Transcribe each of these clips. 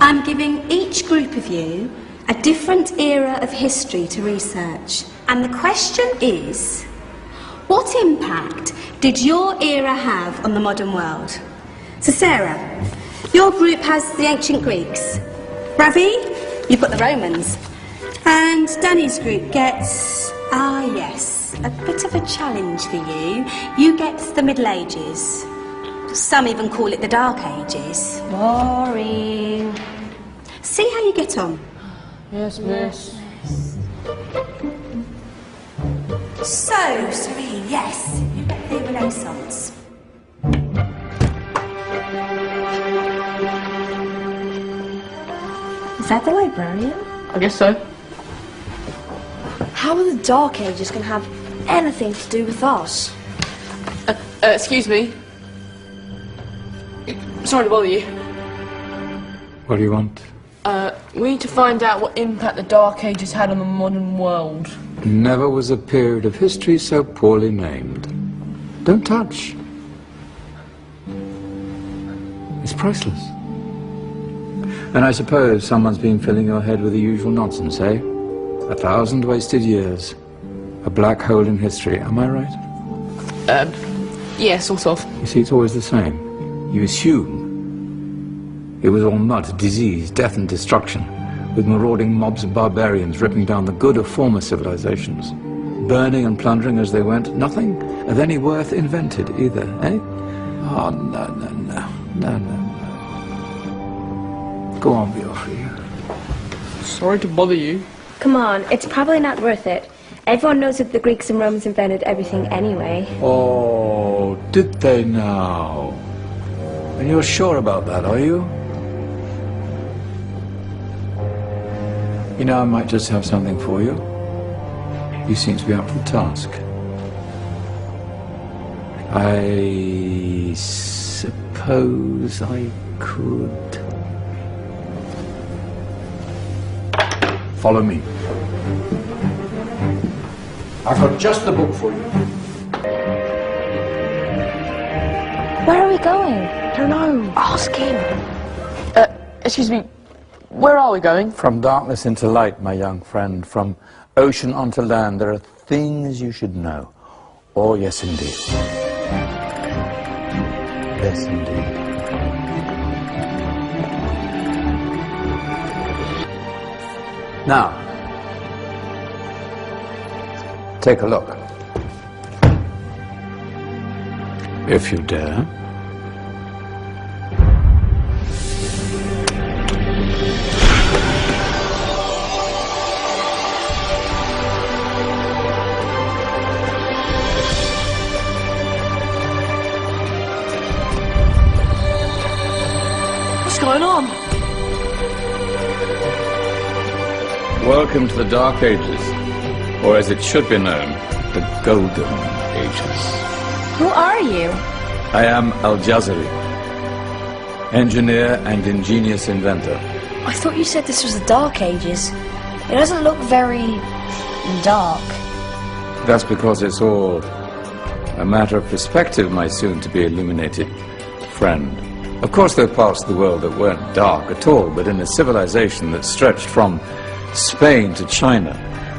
I'm giving each group of you a different era of history to research. And the question is, what impact did your era have on the modern world? So Sarah, your group has the ancient Greeks. Ravi, you've got the Romans. And Danny's group gets, yes, a bit of a challenge for you. You get the Middle Ages. Some even call it the Dark Ages. Boring. See how you get on. Yes, miss. So, Serene, yes, you get the Renaissance. Is that the librarian? I guess so. How are the Dark Ages going to have anything to do with us? Excuse me. Sorry to bother you. What do you want? We need to find out what impact the Dark Ages had on the modern world. Never was a period of history so poorly named. Don't touch. It's priceless. And I suppose someone's been filling your head with the usual nonsense, eh? 1,000 wasted years. A black hole in history, am I right? Yeah, sort of. You see, it's always the same. You assume it was all mud, disease, death and destruction, with marauding mobs of barbarians ripping down the good of former civilizations, burning and plundering as they went. Nothing of any worth invented either, eh? Oh, no. Go on, Beofrey. Sorry to bother you. Come on, it's probably not worth it. Everyone knows that the Greeks and Romans invented everything anyway. Oh, did they now? And you're sure about that, are you? You know, I might just have something for you. You seem to be up for the task. I suppose I could... Follow me. I've got just the book for you. Where are we going? I don't know. Ask him. Excuse me. Where are we going? From darkness into light, my young friend. From ocean onto land. There are things you should know. Oh, yes, indeed. Yes, indeed. Now, take a look. If you dare. What's going on? Welcome to the Dark Ages, or as it should be known, the Golden Ages. Who are you? I am Al-Jazari, engineer and ingenious inventor. I thought you said this was the Dark Ages. It doesn't look very... dark. That's because it's all a matter of perspective, my soon-to-be illuminated friend. Of course, there are parts of the world that weren't dark at all, but in a civilization that stretched from Spain to China,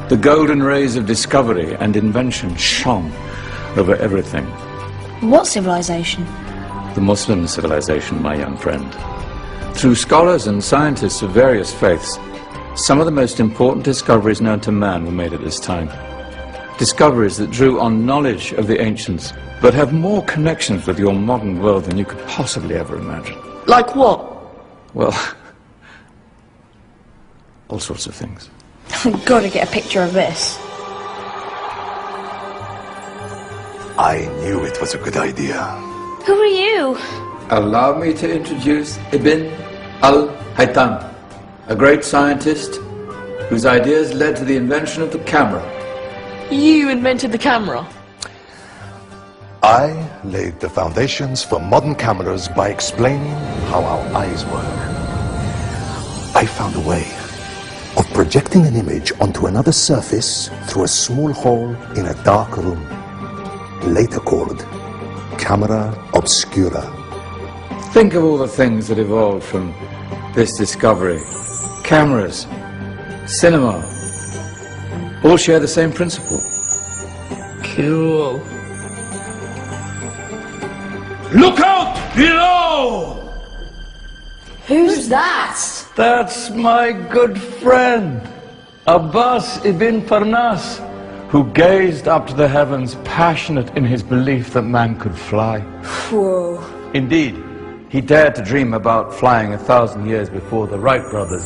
the golden rays of discovery and invention shone over everything. What civilization? The Muslim civilization, my young friend. Through scholars and scientists of various faiths, some of the most important discoveries known to man were made at this time. Discoveries that drew on knowledge of the ancients, but have more connections with your modern world than you could possibly ever imagine. Like what? Well, all sorts of things. I've got to get a picture of this. I knew it was a good idea. Who are you? Allow me to introduce Ibn al-Haytham, a great scientist whose ideas led to the invention of the camera. You invented the camera? I laid the foundations for modern cameras by explaining how our eyes work. I found a way of projecting an image onto another surface through a small hole in a dark room, later called camera obscura. Think of all the things that evolved from this discovery. Cameras, cinema, all share the same principle. Cool. Look out below! Who's that? That's my good friend, Abbas ibn Farnas, who gazed up to the heavens, passionate in his belief that man could fly. Whoa. Indeed, he dared to dream about flying 1,000 years before the Wright brothers.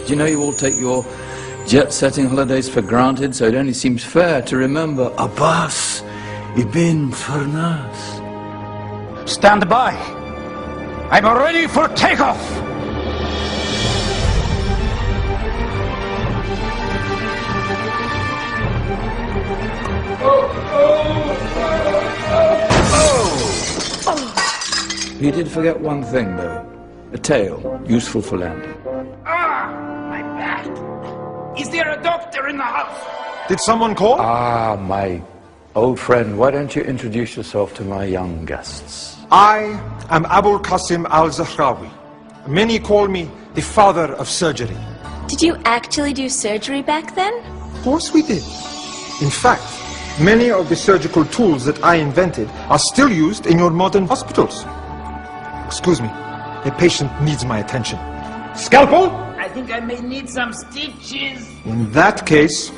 Do you know you all take your jet-setting holidays for granted, so it only seems fair to remember Abbas ibn Farnas. Stand by. I'm ready for takeoff. He did forget one thing, though. A tail, useful for landing. My back! Is there a doctor in the house? Did someone call? Ah, my old friend, why don't you introduce yourself to my young guests? I am Abul Qasim al-Zahrawi. Many call me the father of surgery. Did you actually do surgery back then? Of course we did. In fact, many of the surgical tools that I invented are still used in your modern hospitals. Excuse me, a patient needs my attention. Scalpel? I think I may need some stitches. In that case,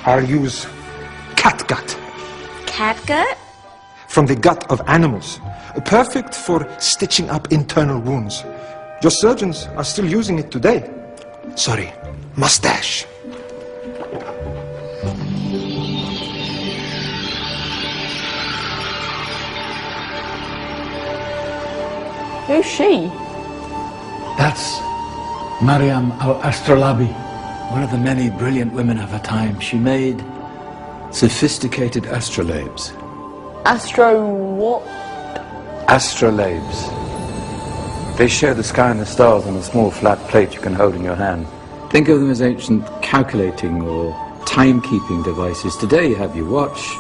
I'll use catgut. Catgut? From the gut of animals. Perfect for stitching up internal wounds. Your surgeons are still using it today. Sorry, mustache. Who's she? That's Maryam al-Astrolabi, one of the many brilliant women of her time. She made sophisticated astrolabes. Astro what? Astrolabes. They show the sky and the stars on a small flat plate you can hold in your hand. Think of them as ancient calculating or timekeeping devices. Today you have your watch,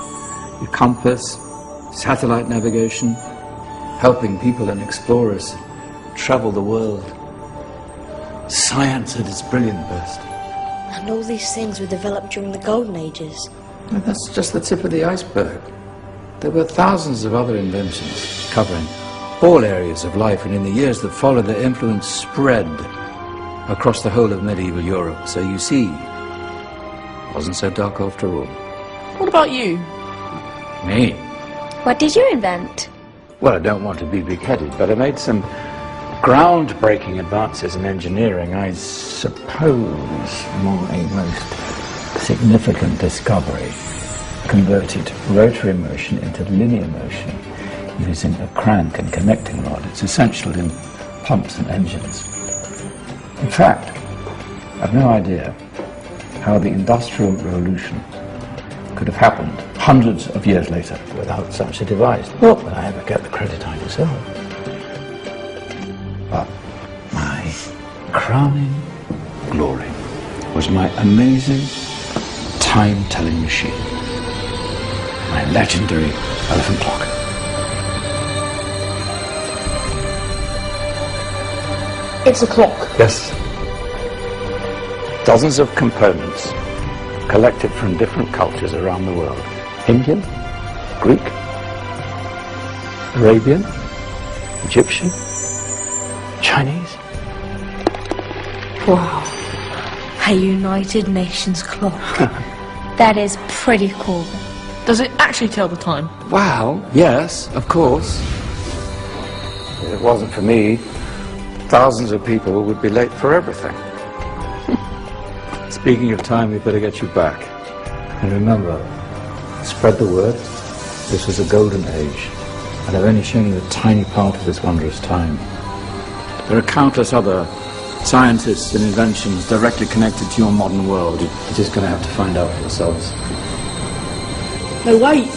your compass, satellite navigation, helping people and explorers travel the world. Science at its brilliant best. And all these things were developed during the Golden Ages. And that's just the tip of the iceberg. There were thousands of other inventions covering all areas of life, and in the years that followed, their influence spread across the whole of medieval Europe. So you see, it wasn't so dark after all. What about you? Me? What did you invent? Well, I don't want to be big-headed, but I made some groundbreaking advances in engineering. I suppose my most significant discovery converted rotary motion into linear motion using a crank and connecting rod. It's essential in pumps and engines. In fact, I've no idea how the Industrial Revolution could have happened hundreds of years later without such a device. Not that I ever get the credit I deserve. But my crowning glory was my amazing time-telling machine, my legendary elephant clock. It's a clock. Yes. Dozens of components collected from different cultures around the world. Indian, Greek, Arabian, Egyptian, Chinese. Wow. A United Nations clock. That is pretty cool. Does it actually tell the time? Well, yes, of course. If it wasn't for me, thousands of people would be late for everything. Speaking of time, we better get you back. And remember, spread the word. This was a golden age, and I've only shown you a tiny part of this wondrous time. There are countless other scientists and inventions directly connected to your modern world. You're just going to have to find out for yourselves. No, wait.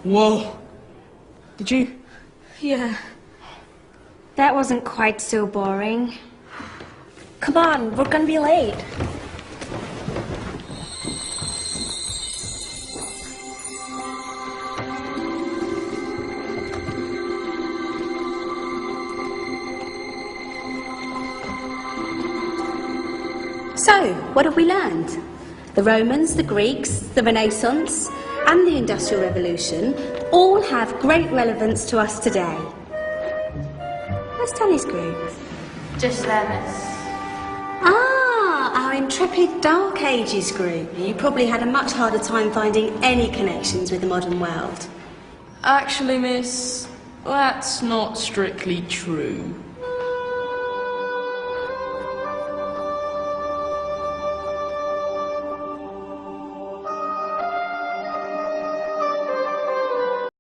Whoa. Did you? Yeah. That wasn't quite so boring. Come on, we're gonna be late. So, what have we learned? The Romans, the Greeks, the Renaissance, and the Industrial Revolution all have great relevance to us today. Where's Tony's group? Just there, miss. Ah, our intrepid Dark Ages group. You probably had a much harder time finding any connections with the modern world. Actually, miss, that's not strictly true.